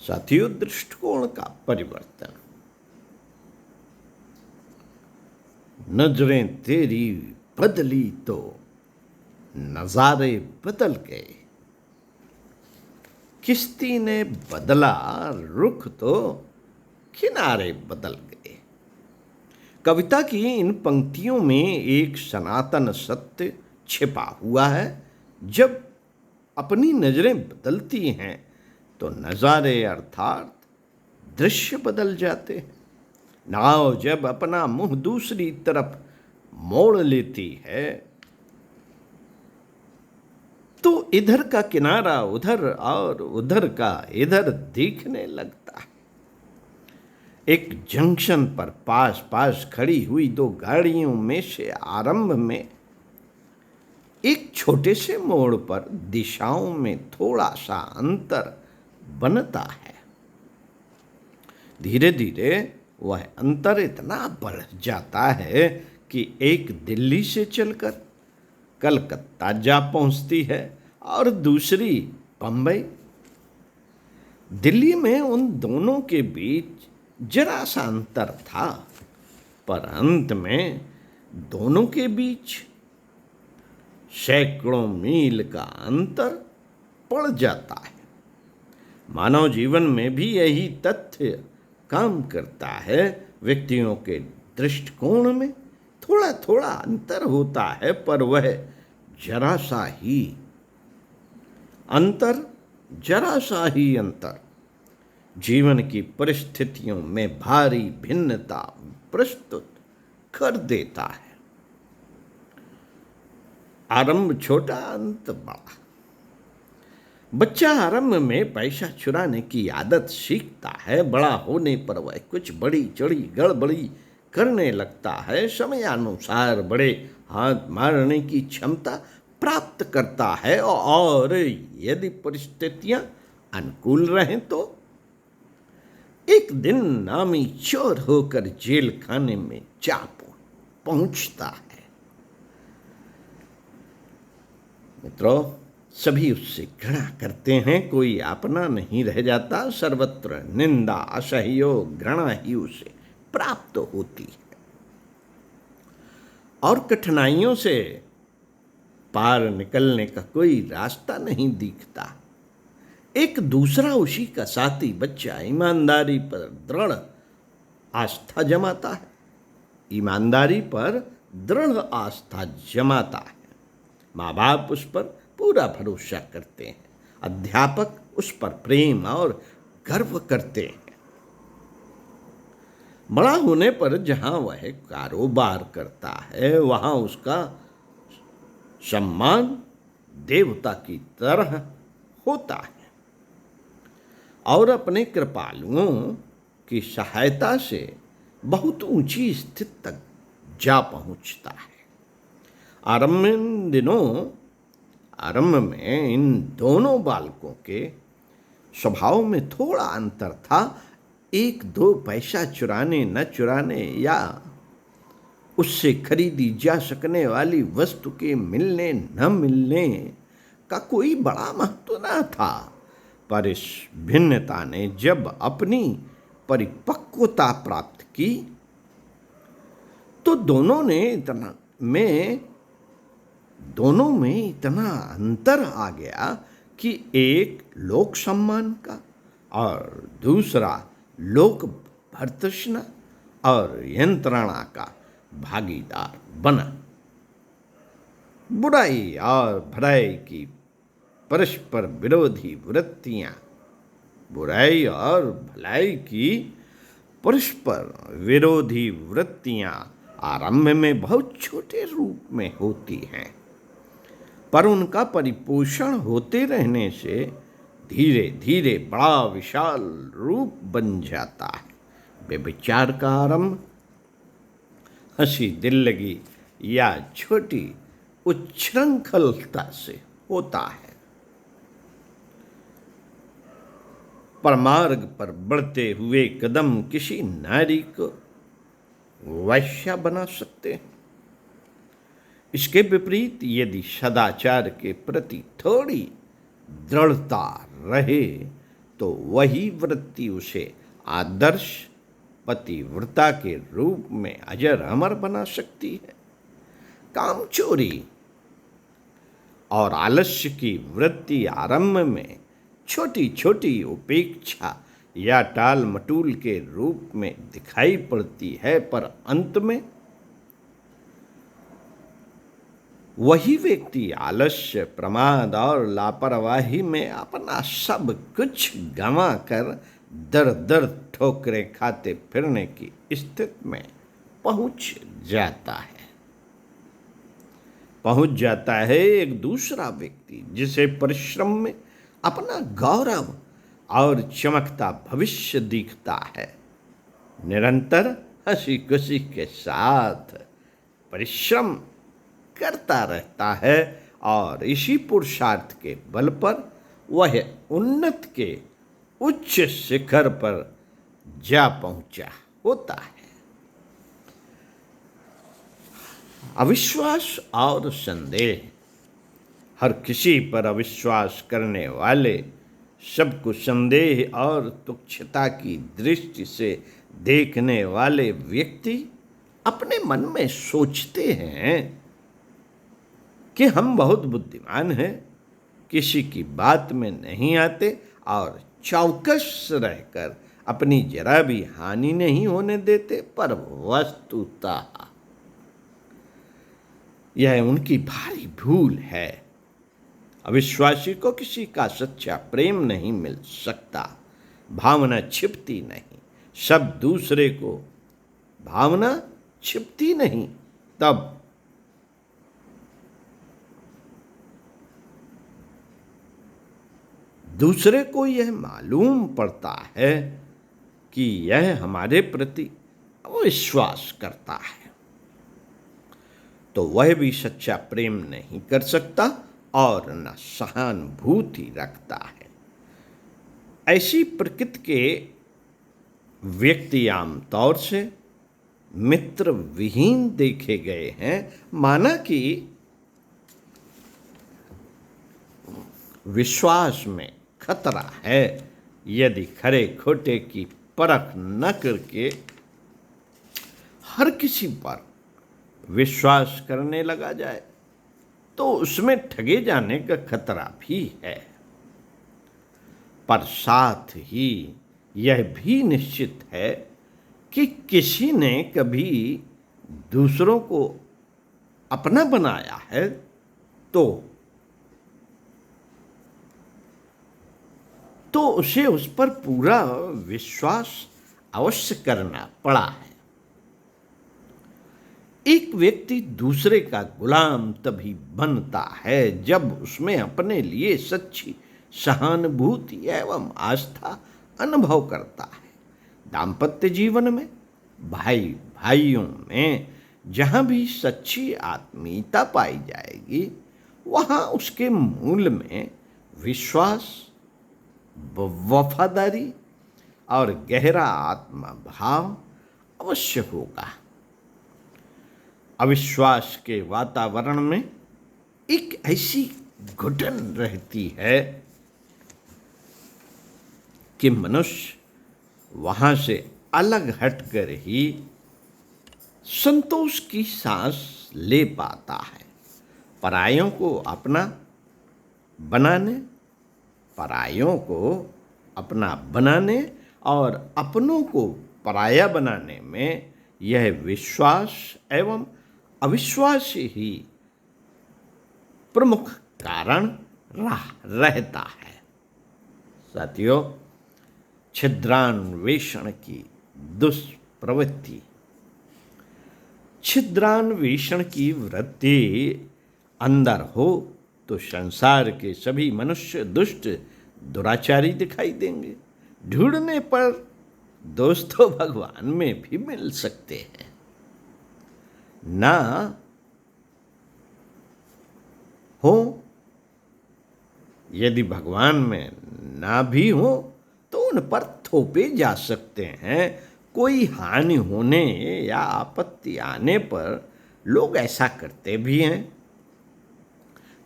साथियों, दृष्टिकोण का परिवर्तन। नजरें तेरी बदली तो नजारे बदल गए। किश्ती ने बदला रुख तो किनारे बदल गए। कविता की इन पंक्तियों में एक सनातन सत्य छिपा हुआ है। जब अपनी नजरें बदलती हैं तो नजारे अर्थात दृश्य बदल जाते हैं। नाव जब अपना मुंह दूसरी तरफ मोड़ लेती है तो इधर का किनारा उधर और उधर का इधर दिखने लगता है। एक जंक्शन पर पास पास खड़ी हुई दो गाड़ियों में से आरंभ में एक छोटे से मोड़ पर दिशाओं में थोड़ा सा अंतर बनता है। धीरे धीरे वह अंतर इतना बढ़ जाता है कि एक दिल्ली से चलकर कलकत्ता जा पहुंचती है और दूसरी बंबई। दिल्ली में उन दोनों के बीच जरा सा अंतर था, पर अंत में दोनों के बीच सैकड़ों मील का अंतर पड़ जाता है। मानव जीवन में भी यही तथ्य काम करता है। व्यक्तियों के दृष्टिकोण में थोड़ा थोड़ा अंतर होता है, पर वह जरा सा ही अंतर जीवन की परिस्थितियों में भारी भिन्नता प्रस्तुत कर देता है। आरंभ छोटा, अंत बड़ा। बच्चा आरंभ में पैसा चुराने की आदत सीखता है। बड़ा होने पर वह कुछ बड़ी चढ़ी गड़बड़ी करने लगता है। समयानुसार बड़े हाथ मारने की क्षमता प्राप्त करता है और यदि परिस्थितियां अनुकूल रहें तो एक दिन नामी चोर होकर जेल खाने में जा पहुंचता है। मित्रों, सभी उससे घृणा करते हैं, कोई अपना नहीं रह जाता। सर्वत्र निंदा, असहयोग, घृणा ही उसे प्राप्त होती है और कठिनाइयों से पार निकलने का कोई रास्ता नहीं दिखता। एक दूसरा उसी का साथी बच्चा ईमानदारी पर दृढ़ आस्था जमाता है। माँ बाप उस पर पूरा भरोसा करते हैं। अध्यापक उस पर प्रेम और गर्व करते हैं। बड़ा होने पर जहां वह कारोबार करता है वहां उसका सम्मान देवता की तरह होता है और अपने कृपालुओं की सहायता से बहुत ऊंची स्थिति तक जा पहुंचता है। आरंभ में इन दोनों बालकों के स्वभाव में थोड़ा अंतर था। एक दो पैसा चुराने न चुराने या उससे खरीदी जा सकने वाली वस्तु के मिलने न मिलने का कोई बड़ा महत्व न था, पर इस भिन्नता ने जब अपनी परिपक्वता प्राप्त की तो दोनों में इतना अंतर आ गया कि एक लोक सम्मान का और दूसरा लोक भर्त्सना और यंत्रणा का भागीदार बना। बुराई और भलाई की परस्पर विरोधी वृत्तियां आरंभ में बहुत छोटे रूप में होती हैं, पर उनका परिपोषण होते रहने से धीरे धीरे बड़ा विशाल रूप बन जाता है। व्यभिचार का आरंभ हंसी दिल लगी या छोटी उच्छृंखलता से होता है, पर मार्ग पर बढ़ते हुए कदम किसी नारी को वैश्या बना सकते हैं। इसके विपरीत यदि सदाचार के प्रति थोड़ी दृढ़ता रहे तो वही वृत्ति उसे आदर्श पतिव्रता के रूप में अजर अमर बना सकती है। कामचोरी और आलस्य की वृत्ति आरंभ में छोटी छोटी उपेक्षा या टाल मटूल के रूप में दिखाई पड़ती है, पर अंत में वही व्यक्ति आलस्य, प्रमाद और लापरवाही में अपना सब कुछ गंवा कर दर दर ठोकरें खाते फिरने की स्थिति में पहुंच जाता है एक दूसरा व्यक्ति जिसे परिश्रम में अपना गौरव और चमकता भविष्य दिखता है। निरंतर हंसी खुशी के साथ परिश्रम करता रहता है और इसी पुरुषार्थ के बल पर वह उन्नत के उच्च शिखर पर जा पहुंचा होता है। अविश्वास और संदेह। हर किसी पर अविश्वास करने वाले, सबको संदेह और तुच्छता की दृष्टि से देखने वाले व्यक्ति अपने मन में सोचते हैं कि हम बहुत बुद्धिमान हैं, किसी की बात में नहीं आते और चौकस रहकर अपनी जरा भी हानि नहीं होने देते, पर वस्तुतः यह उनकी भारी भूल है। अविश्वासी को किसी का सच्चा प्रेम नहीं मिल सकता। भावना छिपती नहीं, सब दूसरे को भावना छिपती नहीं, तब दूसरे को यह मालूम पड़ता है कि यह हमारे प्रति अविश्वास करता है, तो वह भी सच्चा प्रेम नहीं कर सकता और न सहानुभूति रखता है। ऐसी प्रकृति के व्यक्ति आमतौर से मित्र विहीन देखे गए हैं, माना कि विश्वास में खतरा है। यदि खरे खोटे की परख न करके हर किसी पर विश्वास करने लगा जाए तो उसमें ठगे जाने का खतरा भी है, पर साथ ही यह भी निश्चित है कि किसी ने कभी दूसरों को अपना बनाया है तो उसे उस पर पूरा विश्वास अवश्य करना पड़ा है। एक व्यक्ति दूसरे का गुलाम तभी बनता है जब उसमें अपने लिए सच्ची सहानुभूति एवं आस्था अनुभव करता है। दाम्पत्य जीवन में भाई भाइयों में जहाँ भी सच्ची आत्मीयता पाई जाएगी, वहाँ उसके मूल में विश्वास, वफादारी और गहरा आत्मा भाव अवश्य होगा। अविश्वास के वातावरण में एक ऐसी घुटन रहती है कि मनुष्य वहाँ से अलग हटकर ही संतोष की सांस ले पाता है। परायों को अपना बनाने और अपनों को पराया बनाने में यह विश्वास एवं अविश्वास ही प्रमुख कारण रहता है। साथियों, छिद्रान्वेषण की दुष्प्रवृत्ति। छिद्रान्वेषण की वृत्ति अंदर हो तो संसार के सभी मनुष्य दुष्ट दुराचारी दिखाई देंगे। ढूंढने पर दोस्तों भगवान में भी मिल सकते हैं। ना हो, यदि भगवान में ना भी हो तो उन पर थोपे जा सकते हैं। कोई हानि होने या आपत्ति आने पर लोग ऐसा करते भी हैं।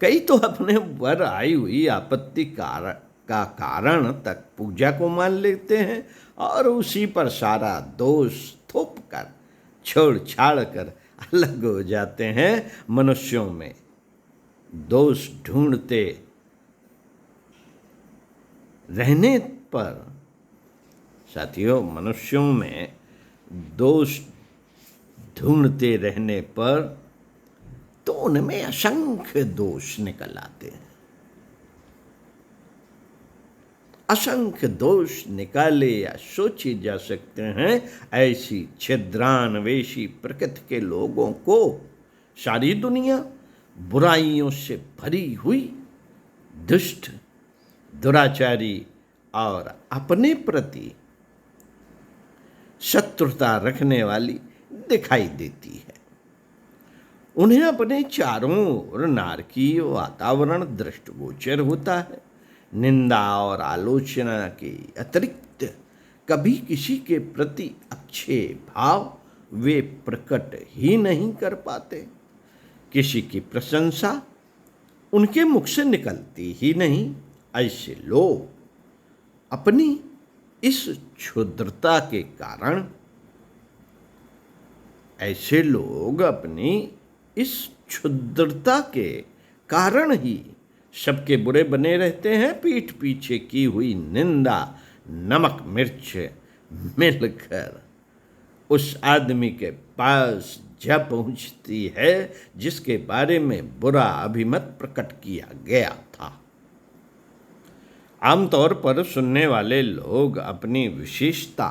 कई तो अपने ऊपर आई हुई आपत्ति का कारण तक पूजा को मान लेते हैं और उसी पर सारा दोष थोप कर छोड़ छाड़ कर अलग हो जाते हैं। मनुष्यों में दोष ढूंढते रहने पर, साथियों, मनुष्यों में दोष ढूंढते रहने पर तो उनमें असंख्य दोष निकल आते हैं। असंख्य दोष निकाले या सोचे जा सकते हैं। ऐसी छिद्रान्वेषी प्रकृति के लोगों को सारी दुनिया बुराइयों से भरी हुई, दुष्ट, दुराचारी और अपने प्रति शत्रुता रखने वाली दिखाई देती है। उन्हें अपने चारों ओर नारकीय वातावरण दृष्टिगोचर होता है। निंदा और आलोचना के अतिरिक्त कभी किसी के प्रति अच्छे भाव वे प्रकट ही नहीं कर पाते। किसी की प्रशंसा उनके मुख से निकलती ही नहीं। ऐसे लोग अपनी इस क्षुद्रता के कारण ही सबके बुरे बने रहते हैं। पीठ पीछे की हुई निंदा नमक मिर्च मिलकर उस आदमी के पास जा पहुंचती है जिसके बारे में बुरा अभिमत प्रकट किया गया था। आमतौर पर सुनने वाले लोग अपनी विशेषता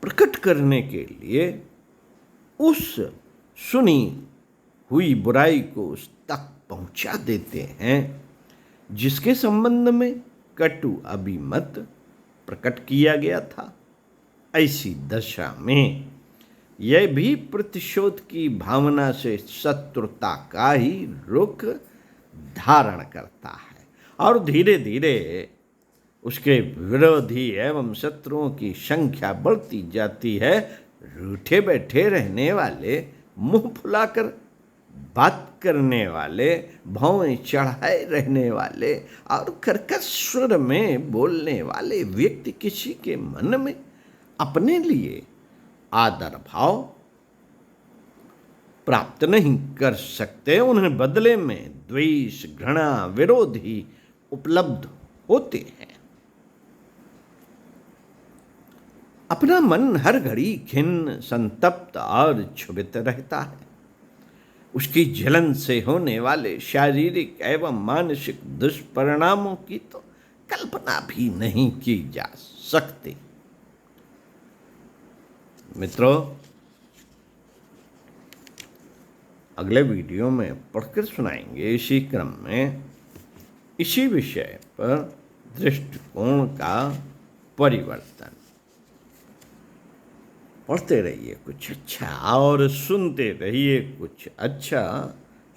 प्रकट करने के लिए उस सुनी हुई बुराई को उस तक पहुंचा देते हैं जिसके संबंध में कटु अभिमत प्रकट किया गया था। ऐसी दशा में यह भी प्रतिशोध की भावना से शत्रुता का ही रुख धारण करता है और धीरे धीरे उसके विरोधी एवं शत्रुओं की संख्या बढ़ती जाती है। रूठे बैठे रहने वाले, मुंह फुलाकर बात करने वाले, भौं चढ़ाए रहने वाले और कर्कश स्वर में बोलने वाले व्यक्ति किसी के मन में अपने लिए आदर भाव प्राप्त नहीं कर सकते। उन्हें बदले में द्वेष, घृणा, विरोध ही उपलब्ध होते हैं। अपना मन हर घड़ी खिन्न, संतप्त और क्षुभित रहता है। उसकी जलन से होने वाले शारीरिक एवं मानसिक दुष्परिणामों की तो कल्पना भी नहीं की जा सकती। मित्रों, अगले वीडियो में पढ़कर सुनाएंगे इसी क्रम में इसी विषय पर दृष्टिकोण का परिवर्तन। पढ़ते रहिए कुछ अच्छा और सुनते रहिए कुछ अच्छा।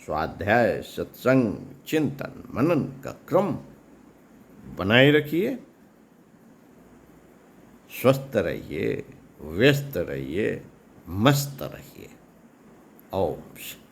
स्वाध्याय, सत्संग, चिंतन, मनन का क्रम बनाए रखिए। स्वस्थ रहिए, व्यस्त रहिए, मस्त रहिए। ओम शांति।